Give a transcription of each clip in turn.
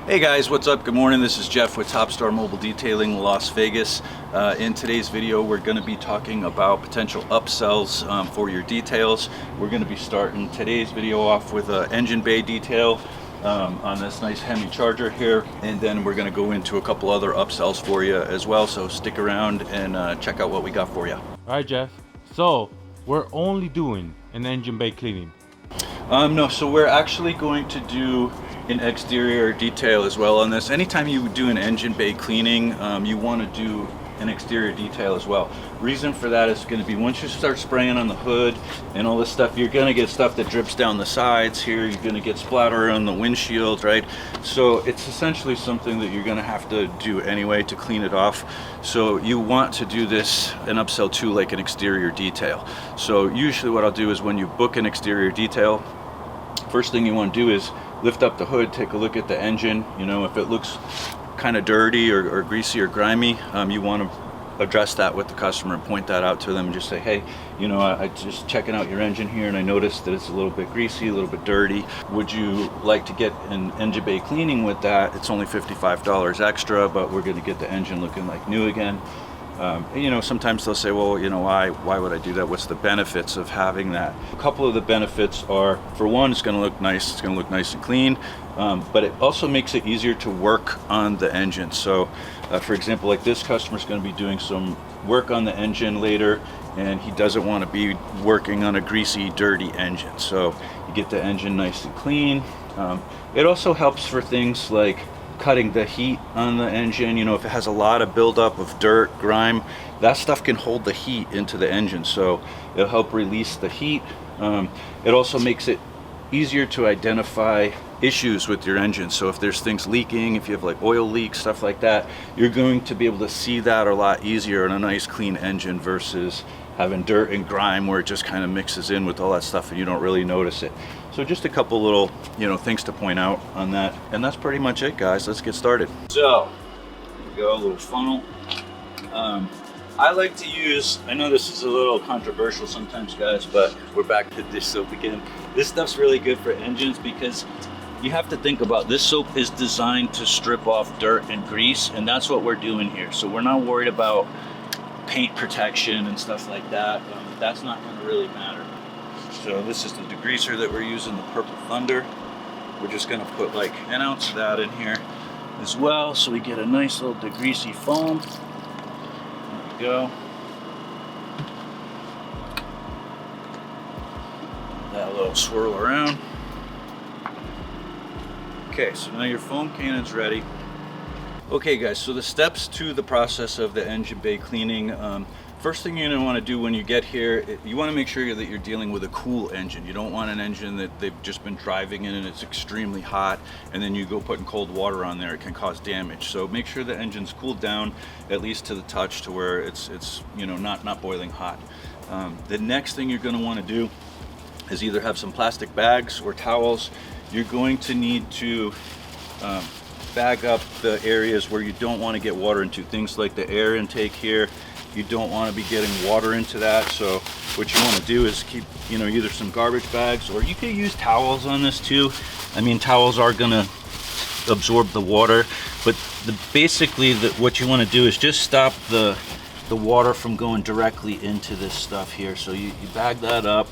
Hey guys, what's up? Good morning. This is Jeff with Top Star Mobile Detailing, Las Vegas. In today's video, we're going to be talking about potential upsells for your details. We're going to be starting today's video off with an engine bay detail on this nice Hemi Charger here, and then we're going to go into a couple other upsells for you as well. So stick around and check out what we got for you. All right, Jeff. So we're only doing an engine bay cleaning. No, so we're actually going to do an exterior detail as well on this. Anytime you do an engine bay cleaning, you want to do an exterior detail as well. Reason for that is going to be once you start spraying on the hood and all this stuff, you're going to get stuff that drips down the sides here. You're going to get splatter on the windshield, right? So it's essentially something that you're going to have to do anyway to clean it off. So you want to do this an upsell to like an exterior detail. So usually what I'll do is when you book an exterior detail, first thing you want to do is lift up the hood, take a look at the engine. You know, if it looks kind of dirty or greasy or grimy, you want to address that with the customer and point that out to them and just say, hey, you know, I just checking out your engine here and I noticed that it's a little bit greasy, a little bit dirty. Would you like to get an engine bay cleaning with that? It's only $55 extra, but we're going to get the engine looking like new again. You know, sometimes they'll say, well, you know, why would I do that? What's the benefits of having that? A couple of the benefits are, for one, it's going to look nice. It's going to look nice and clean, but it also makes it easier to work on the engine. So, for example, like this customer's going to be doing some work on the engine later, and he doesn't want to be working on a greasy, dirty engine. So you get the engine nice and clean. It also helps for things like cutting the heat on the engine. You know, if it has a lot of buildup of dirt, grime, that stuff can hold the heat into the engine, so it'll help release the heat. It also makes it easier to identify issues with your engine. So if there's things leaking, if you have like oil leaks, stuff like that, you're going to be able to see that a lot easier in a nice clean engine versus having dirt and grime where it just kind of mixes in with all that stuff and you don't really notice it. So just a couple little, you know, things to point out on that. And that's pretty much it, guys. Let's get started. So, here we go, a little funnel. I like to use, I know this is a little controversial sometimes, guys, but we're back to dish soap again. This stuff's really good for engines because you have to think about this soap is designed to strip off dirt and grease, and that's what we're doing here. So we're not worried about paint protection and stuff like that. That's not going to really matter. So this is the degreaser that we're using, the Purple Thunder. We're just going to put like an ounce of that in here as well, so we get a nice little degreasy foam. There we go. That little swirl around. Okay, so now your foam cannon's ready. Okay guys, so the steps to the process of the engine bay cleaning. First thing you're going to want to do when you get here, you want to make sure that you're dealing with a cool engine. You don't want an engine that they've just been driving in and it's extremely hot, and then you go putting cold water on there. It can cause damage. So make sure the engine's cooled down at least to the touch, to where it's you know, not boiling hot. The next thing you're going to want to do is either have some plastic bags or towels. You're going to need to bag up the areas where you don't want to get water into. Things like the air intake here, you don't want to be getting water into that. So what you want to do is keep, you know, either some garbage bags, or you could use towels on this too. I mean, towels are going to absorb the water, but basically what you want to do is just stop the water from going directly into this stuff here. So you bag that up.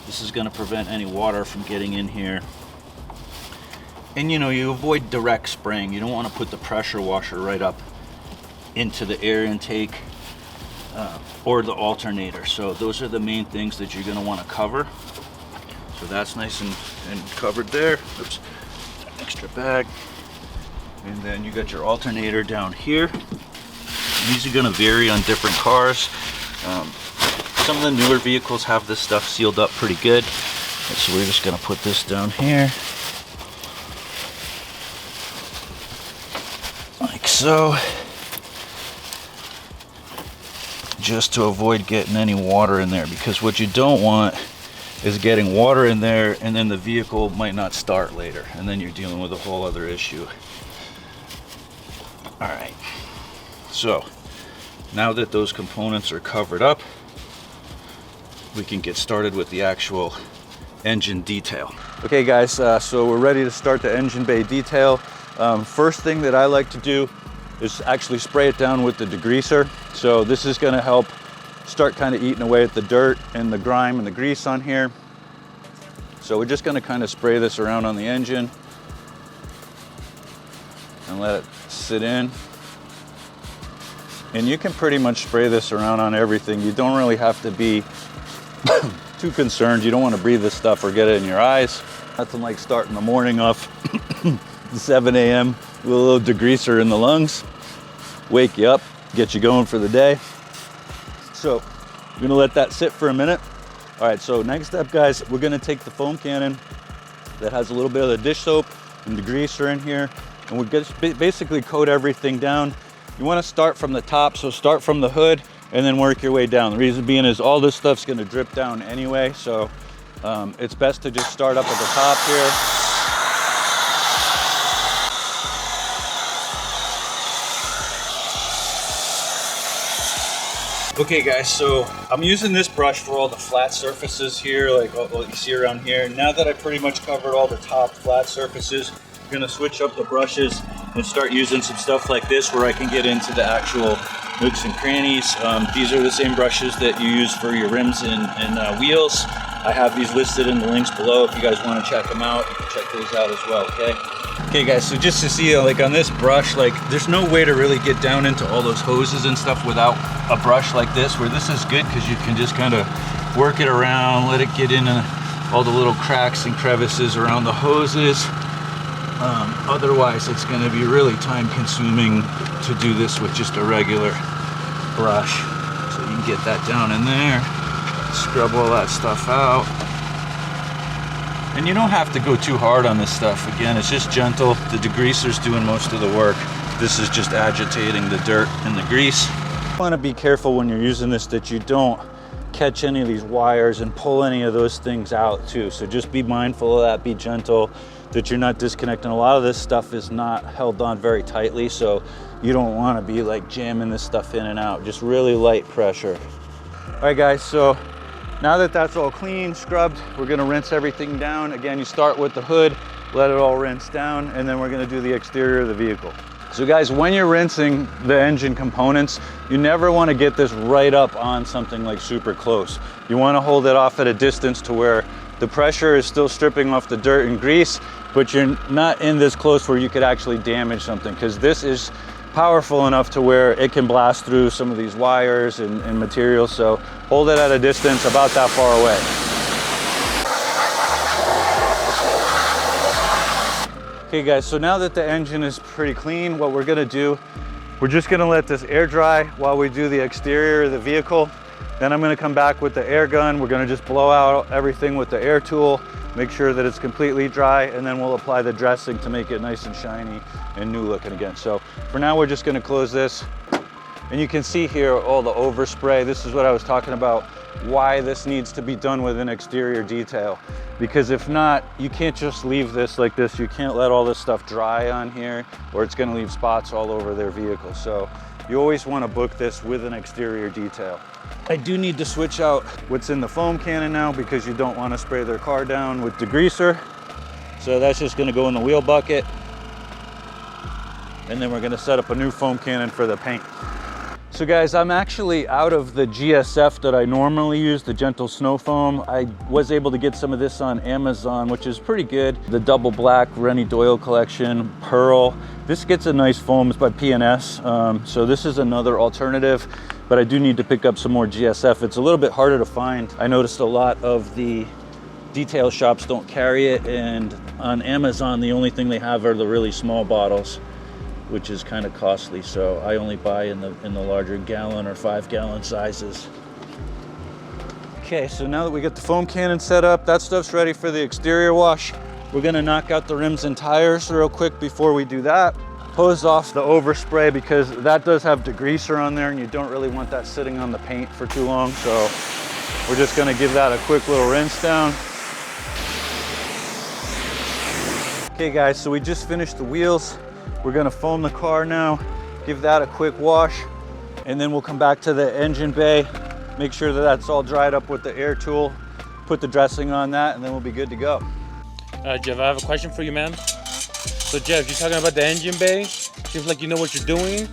This is going to prevent any water from getting in here. And you know, you avoid direct spraying. You don't want to put the pressure washer right up into the air intake or the alternator. So those are the main things that you're going to want to cover. So that's nice and covered there. Oops, extra bag. And then you got your alternator down here. These are going to vary on different cars. Some of the newer vehicles have this stuff sealed up pretty good. So we're just going to put this down here. Like so, just to avoid getting any water in there, because what you don't want is getting water in there and then the vehicle might not start later, and then you're dealing with a whole other issue. All right, so now that those components are covered up, we can get started with the actual engine detail. Okay guys, so we're ready to start the engine bay detail. First thing that I like to do is actually spray it down with the degreaser. So this is gonna help start kind of eating away at the dirt and the grime and the grease on here. So we're just gonna kind of spray this around on the engine and let it sit in. And you can pretty much spray this around on everything. You don't really have to be too concerned. You don't want to breathe this stuff or get it in your eyes. Nothing like starting the morning off 7 a.m. with a little degreaser in the lungs. Wake you up, get you going for the day. So I'm gonna let that sit for a minute. All right, so next step, guys, we're gonna take the foam cannon that has a little bit of the dish soap and degreaser in here, and we're gonna basically coat everything down. You wanna start from the top, so start from the hood and then work your way down. The reason being is all this stuff's gonna drip down anyway, so it's best to just start up at the top here. Okay guys, so I'm using this brush for all the flat surfaces here, like what you see around here. Now that I pretty much covered all the top flat surfaces, I'm gonna switch up the brushes and start using some stuff like this where I can get into the actual nooks and crannies. These are the same brushes that you use for your rims and wheels. I have these listed in the links below. If you guys wanna check them out, you can check those out as well, okay? Okay guys, so just to see, like on this brush, like there's no way to really get down into all those hoses and stuff without a brush like this, where this is good because you can just kind of work it around, let it get into all the little cracks and crevices around the hoses. Otherwise, it's going to be really time consuming to do this with just a regular brush. So you can get that down in there, scrub all that stuff out. And you don't have to go too hard on this stuff. Again, it's just gentle. The degreaser's doing most of the work. This is just agitating the dirt and the grease. You want to be careful when you're using this that you don't catch any of these wires and pull any of those things out too. So just be mindful of that, be gentle, that you're not disconnecting. A lot of this stuff is not held on very tightly, so you don't want to be like jamming this stuff in and out. Just really light pressure. All right guys, so now that that's all clean, scrubbed, we're gonna rinse everything down. Again, you start with the hood, let it all rinse down, and then we're gonna do the exterior of the vehicle. So guys, when you're rinsing the engine components, you never wanna get this right up on something like super close. You wanna hold it off at a distance to where the pressure is still stripping off the dirt and grease, but you're not in this close where you could actually damage something, because this is powerful enough to where it can blast through some of these wires and materials. So hold it at a distance about that far away. Okay guys, so now that the engine is pretty clean, what we're gonna do, we're just gonna let this air dry while we do the exterior of the vehicle. Then I'm gonna come back with the air gun. We're gonna just blow out everything with the air tool, make sure that it's completely dry, and then we'll apply the dressing to make it nice and shiny and new looking again. So for now, we're just gonna close this. And you can see here all the overspray. This is what I was talking about, why this needs to be done with an exterior detail. Because if not, you can't just leave this like this. You can't let all this stuff dry on here, or it's gonna leave spots all over their vehicle. So you always wanna book this with an exterior detail. I do need to switch out what's in the foam cannon now, because you don't wanna spray their car down with degreaser. So that's just gonna go in the wheel bucket. And then we're gonna set up a new foam cannon for the paint. So guys, I'm actually out of the GSF that I normally use, the Gentle Snow Foam. I was able to get some of this on Amazon, which is pretty good. The double black Rennie Doyle collection, Pearl. This gets a nice foam, it's by P&S. So this is another alternative, but I do need to pick up some more GSF. It's a little bit harder to find. I noticed a lot of the detail shops don't carry it, and on Amazon, the only thing they have are the really small bottles, which is kind of costly. So I only buy in the larger gallon or 5-gallon sizes. Okay, so now that we got the foam cannon set up, that stuff's ready for the exterior wash. We're gonna knock out the rims and tires real quick before we do that. Hose off the overspray, because that does have degreaser on there and you don't really want that sitting on the paint for too long. So we're just gonna give that a quick little rinse down. Okay guys, so we just finished the wheels. We're gonna foam the car now, give that a quick wash, and then we'll come back to the engine bay, make sure that that's all dried up with the air tool, put the dressing on that, and then we'll be good to go. Jeff, I have a question for you, man. So Jeff, you're talking about the engine bay. Seems like you know what you're doing,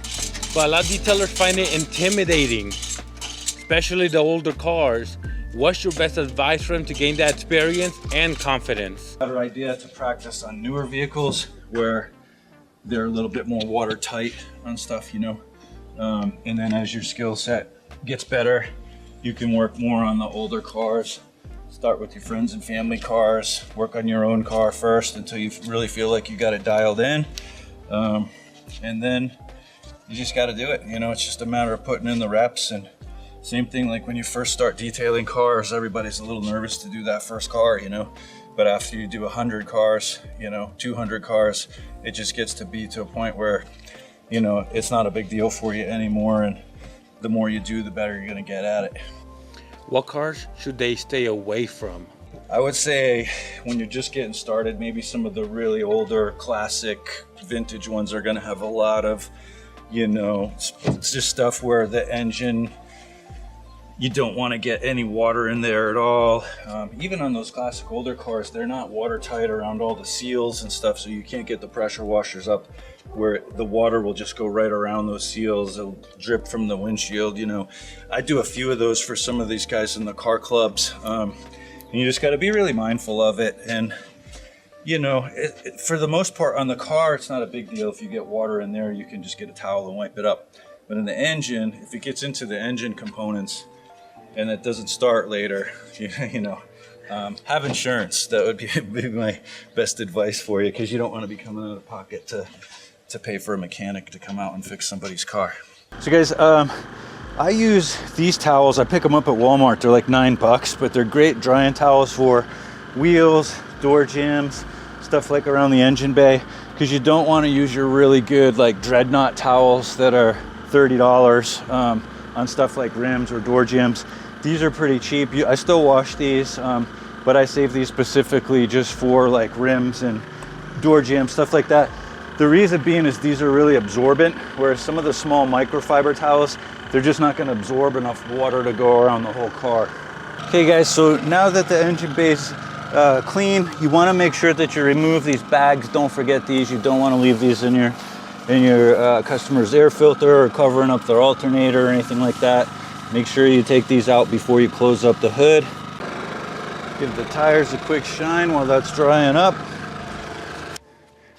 but a lot of detailers find it intimidating, especially the older cars. What's your best advice for them to gain that experience and confidence? Better idea to practice on newer vehicles where they're a little bit more watertight on stuff, you know. And then as your skill set gets better, you can work more on the older cars. Start with your friends and family cars, work on your own car first until you really feel like you got it dialed in. And then you just got to do it. You know, it's just a matter of putting in the reps. And same thing like when you first start detailing cars, everybody's a little nervous to do that first car, you know. But after you do 100 cars, you know, 200 cars, it just gets to be to a point where, you know, it's not a big deal for you anymore. And the more you do, the better you're going to get at it. What cars should they stay away from? I would say when you're just getting started, maybe some of the really older classic vintage ones are going to have a lot of, you know, it's just stuff where the engine, you don't want to get any water in there at all. Even on those classic older cars, they're not watertight around all the seals and stuff, so you can't get the pressure washers up where the water will just go right around those seals. It'll drip from the windshield, you know. I do a few of those for some of these guys in the car clubs. And you just got to be really mindful of it. And, you know, for the most part on the car, it's not a big deal. If you get water in there, you can just get a towel and wipe it up. But in the engine, if it gets into the engine components and it doesn't start later, you know, have insurance. That would be my best advice for you, because you don't want to be coming out of pocket to pay for a mechanic to come out and fix somebody's car. So guys, I use these towels. I pick them up at Walmart. They're like $9, but they're great drying towels for wheels, door jambs, stuff like around the engine bay, because you don't want to use your really good like dreadnought towels that are $30 on stuff like rims or door jambs. These are pretty cheap. I still wash these, but I save these specifically just for like rims and door jambs, stuff like that. The reason being is these are really absorbent, whereas some of the small microfiber towels, they're just not going to absorb enough water to go around the whole car. Okay guys, so now that the engine bay's clean, you want to make sure that you remove these bags. Don't forget these. You don't want to leave these in your customer's air filter or covering up their alternator or anything like that. Make sure you take these out before you close up the hood. Give the tires a quick shine while that's drying up.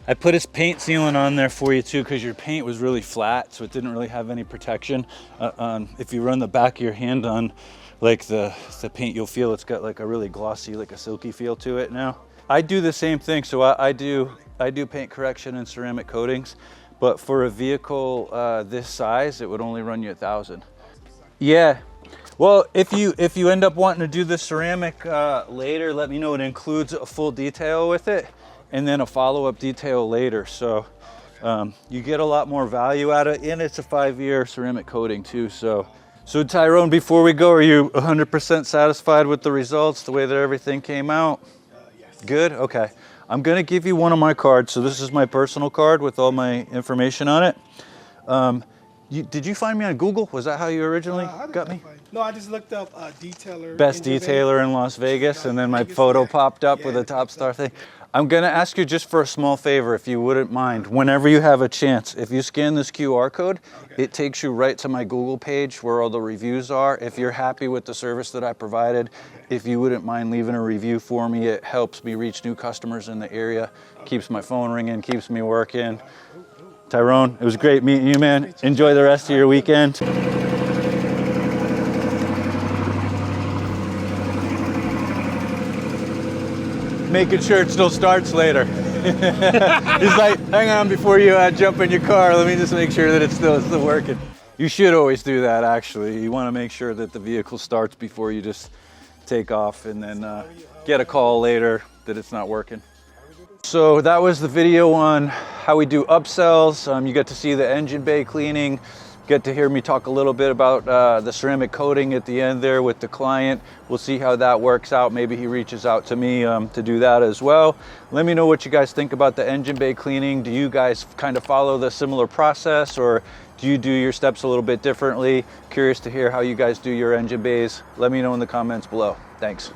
I put his paint sealant on there for you too, because your paint was really flat, so it didn't really have any protection. If you run the back of your hand on like the paint, you'll feel it's got like a really glossy, like a silky feel to it now. I do the same thing, so I do paint correction and ceramic coatings, but for a vehicle this size, it would only run you $1,000. Yeah. Well, if you end up wanting to do the ceramic later, let me know. It includes a full detail with it, and then a follow-up detail later. So you get a lot more value out of it, and it's a 5-year ceramic coating too. So Tyrone, before we go, are you 100% satisfied with the results, the way that everything came out? Yes. Good? Okay. I'm gonna give you one of my cards. So this is my personal card with all my information on it. Did you find me on Google? Was that how you originally got me? No, I just looked up detailer. Best detailer in Las Vegas, and then my photo popped up with a top star thing. I'm gonna ask you just for a small favor, if you wouldn't mind, whenever you have a chance, if you scan this QR code, it takes you right to my Google page where all the reviews are. If you're happy with the service that I provided, if you wouldn't mind leaving a review for me, it helps me reach new customers in the area, keeps my phone ringing, keeps me working. Tyrone, it was great meeting you, man. Enjoy the rest of your weekend. Making sure it still starts later. He's like, hang on before you jump in your car. Let me just make sure that it's still working. You should always do that, actually. You want to make sure that the vehicle starts before you just take off and then get a call later that it's not working. So that was the video on how we do upsells. You get to see the engine bay cleaning. Get to hear me talk a little bit about the ceramic coating at the end there with the client. We'll see how that works out. Maybe he reaches out to me to do that as well. Let me know what you guys think about the engine bay cleaning. Do you guys kind of follow the similar process, or do you do your steps a little bit differently? Curious to hear how you guys do your engine bays. Let me know in the comments below. Thanks.